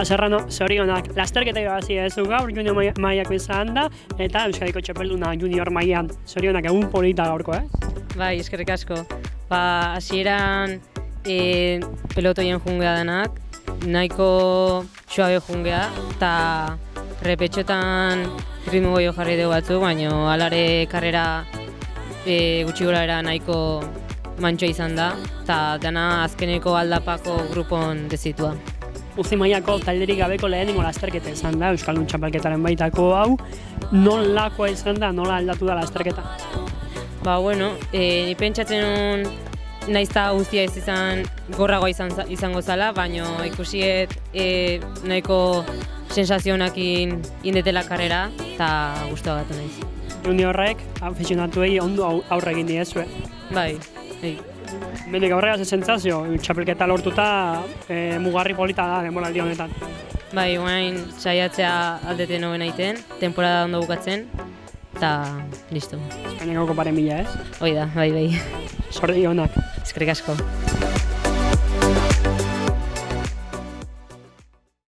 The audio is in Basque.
Bueno, Serrano, zorionak, lasterketa irabazi duzu gaur, junior mailako izan da, eta Euskadiko txapelduna junior mailan. Zorionak, egun polita gaurko, Bai, eskerrik asko. Hasieran pelotoien jungea denak, nahiko suabe jungea, eta repetxotan ritmo goio jarri dugu batzuk, baina alare karrera gutxi gora era nahiko mantxo izan da, eta dana azkeneko aldapako grupon dezitua. Uzi mailako talderik gabeko lehenengo lasterketa izan da, Euskaldun txapelketaren baitako hau, nolakoa izan da, nola aldatu da lasterketa? Ni pentsatzen nuen nahiz eta guztia ez izan gorragoa izango zala, baina ikusiet nahiko sensazionakin indetela karrera, eta guztua gatu nahiz. Juniorrek, afizionatuei ondo aurre egin diezue. Bai. Mendik aurrera ze sentsazio, txapelketa lortuta mugarri polita da denboraldi honetan. Bai, orain saiatzea aldete noben egiten, temporada ondo bukatzen, eta listo. Espainiako koparen bila, ez? Hoi da, bai. Zorionak. Eskerrik asko.